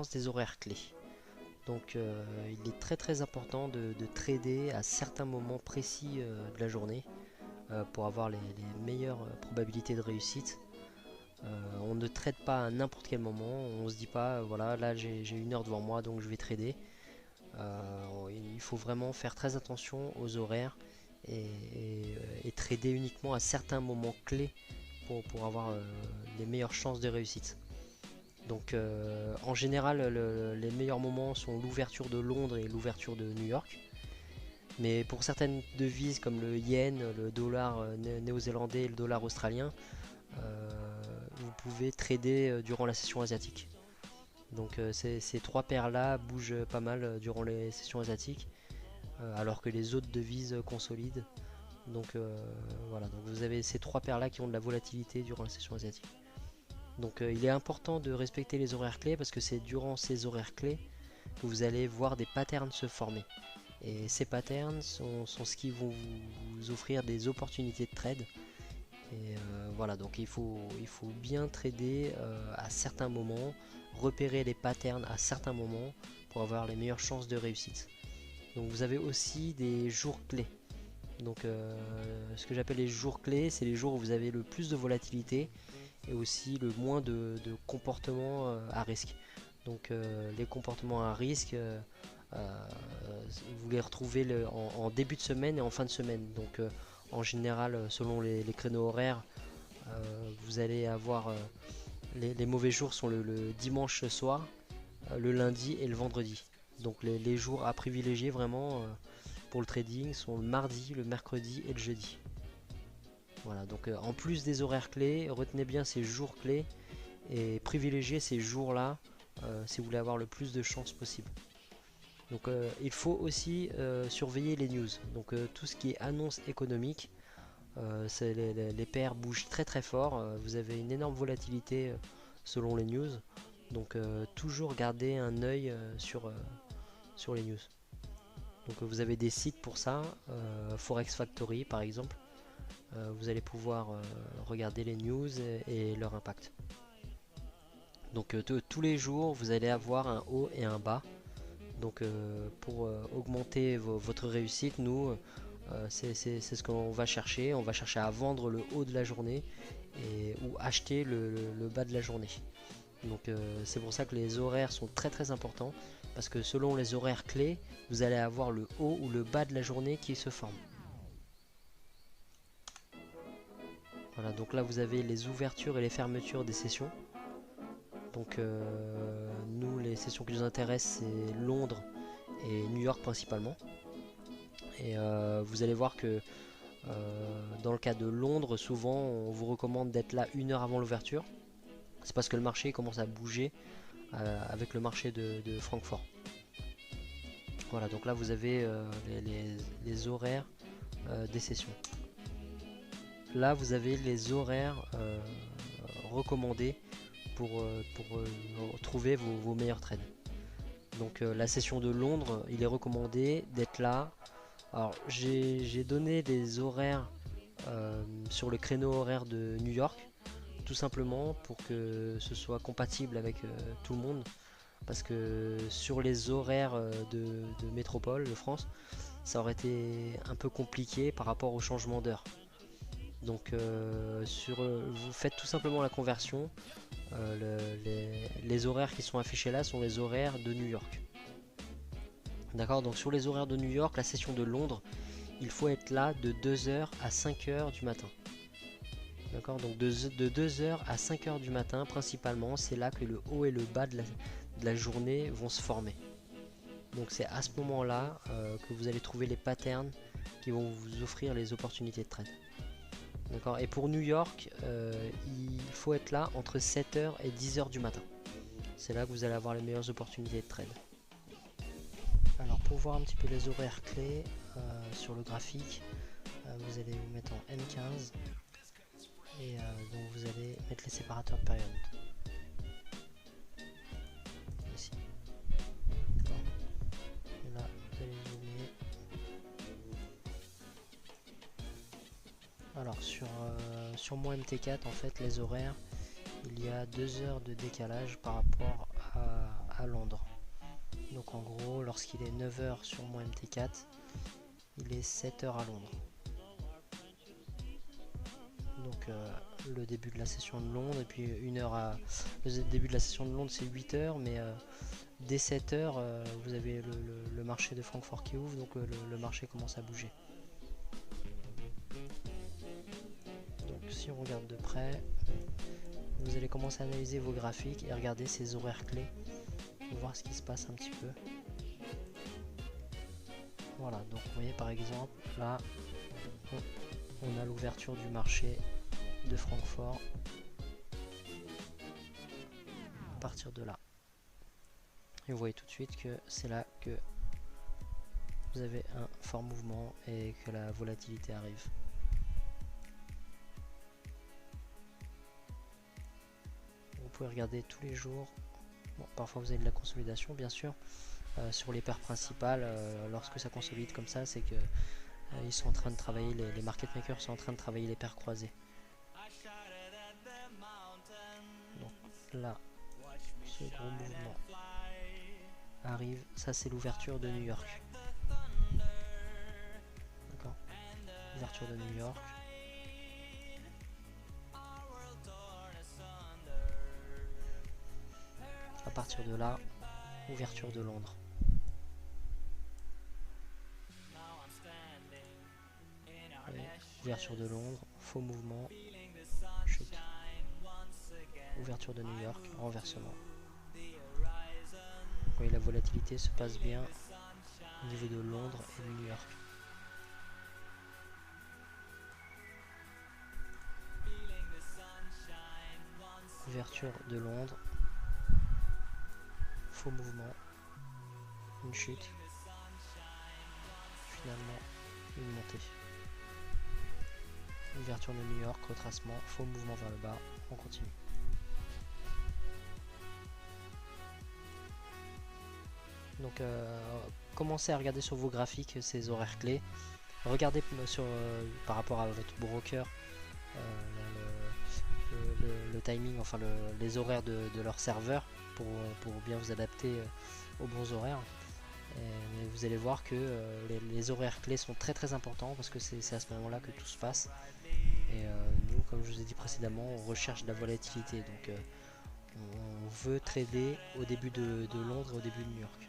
l'importance des horaires clés. Donc il est très important de trader à certains moments précis de la journée pour avoir les meilleures probabilités de réussite. On ne trade pas à n'importe quel moment, on se dit pas voilà là j'ai une heure devant moi donc je vais trader. Il faut vraiment faire très attention aux horaires et trader uniquement à certains moments clés pour avoir les meilleures chances de réussite. Donc en général les meilleurs moments sont l'ouverture de Londres et l'ouverture de New York. Mais pour certaines devises comme le yen, le dollar néo-zélandais et le dollar australien, vous pouvez trader durant la session asiatique. Donc ces trois paires là bougent pas mal durant les sessions asiatiques, alors que les autres devises consolident. Donc voilà, donc vous avez ces trois paires là qui ont de la volatilité durant la session asiatique. Donc il est important de respecter les horaires clés parce que c'est durant ces horaires clés que vous allez voir des patterns se former. Et ces patterns sont ce qui vont vous offrir des opportunités de trade. Et voilà, donc il faut bien trader à certains moments, repérer les patterns à certains moments pour avoir les meilleures chances de réussite. Donc vous avez aussi des jours clés. Donc ce que j'appelle les jours clés, c'est les jours où vous avez le plus de volatilité et aussi le moins de comportements à risque. Donc les comportements à risque, vous les retrouvez en début de semaine et en fin de semaine. Donc en général, selon les créneaux horaires, vous allez avoir les mauvais jours sont le dimanche soir, le lundi et le vendredi. Donc les jours à privilégier vraiment pour le trading sont le mardi, le mercredi et le jeudi. Voilà, donc en plus des horaires clés, retenez bien ces jours clés et privilégiez ces jours-là si vous voulez avoir le plus de chances possible. Donc il faut aussi surveiller les news, donc tout ce qui est annonce économique, les paires bougent très fort, vous avez une énorme volatilité selon les news, donc toujours garder un œil sur les news. Donc vous avez des sites pour ça, Forex Factory par exemple, vous allez pouvoir regarder les news et leur impact. Donc tous les jours vous allez avoir un haut et un bas. Donc pour augmenter votre réussite, nous c'est ce qu'on va chercher. On va chercher à vendre le haut de la journée ou acheter le bas de la journée. Donc c'est pour ça que les horaires sont très importants. Parce que selon les horaires clés, vous allez avoir le haut ou le bas de la journée qui se forme. Voilà, donc là vous avez les ouvertures et les fermetures des sessions. Donc nous les sessions qui nous intéressent c'est Londres et New York principalement. Et vous allez voir que dans le cas de Londres, souvent on vous recommande d'être là une heure avant l'ouverture. C'est parce que le marché commence à bouger avec le marché de Francfort. Voilà, donc là vous avez les horaires des sessions. Là vous avez les horaires recommandés pour trouver vos meilleurs trades. Donc la session de Londres, il est recommandé d'être là. Alors j'ai donné des horaires sur le créneau horaire de New York, tout simplement pour que ce soit compatible avec tout le monde. Parce que sur les horaires de métropole de France, ça aurait été un peu compliqué par rapport au changement d'heure. Donc vous faites tout simplement la conversion. Les horaires qui sont affichés là sont les horaires de New York. D'accord, donc sur les horaires de New York, la session de Londres, il faut être là de 2h à 5h du matin. D'accord, donc de 2h à 5h du matin, principalement, c'est là que le haut et le bas de la journée vont se former. Donc c'est à ce moment-là que vous allez trouver les patterns qui vont vous offrir les opportunités de trade. D'accord, et pour New York, il faut être là entre 7h et 10h du matin. C'est là que vous allez avoir les meilleures opportunités de trade. Alors pour voir un petit peu les horaires clés sur le graphique, vous allez vous mettre en M15 et donc vous allez mettre les séparateurs de période. Ici. D'accord. Et là vous allez zoomer. Alors sur mon MT4 en fait les horaires, il y a 2 heures de décalage par rapport à Londres. Donc en gros, lorsqu'il est 9 h sur mon MT4, il est 7 h à Londres. Donc le début de la session de Londres, et puis le début de la session de Londres c'est 8 h, mais dès 7 h vous avez le marché de Francfort qui ouvre, donc le marché commence à bouger. Donc si on regarde de près, vous allez commencer à analyser vos graphiques et regarder ces horaires clés pour voir ce qui se passe un petit peu. Voilà, donc vous voyez par exemple là on a l'ouverture du marché de Francfort à partir de là. Et vous voyez tout de suite que c'est là que vous avez un fort mouvement et que la volatilité arrive. Vous pouvez regarder tous les jours. Bon, parfois vous avez de la consolidation bien sûr. Sur les paires principales, lorsque ça consolide comme ça, c'est que ils sont en train de travailler, les market makers sont en train de travailler les paires croisées. Donc là, ce gros mouvement arrive, ça c'est l'ouverture de New York. D'accord, ouverture de New York. À partir de là, ouverture de Londres. Ouverture de Londres, faux mouvement, chute. Ouverture de New York, renversement. Vous voyez, la volatilité se passe bien au niveau de Londres et de New York. Ouverture de Londres, faux mouvement, une chute, finalement une montée. Ouverture de New York, retracement, faux mouvement vers le bas, on continue. Donc commencez à regarder sur vos graphiques ces horaires clés. Regardez par rapport à votre broker le timing, enfin les horaires de leur serveur pour bien vous adapter aux bons horaires. Et vous allez voir que les horaires clés sont très très importants parce que c'est à ce moment là que tout se passe. Et nous, comme je vous ai dit précédemment, on recherche de la volatilité. Donc on veut trader au début de Londres et au début de New York.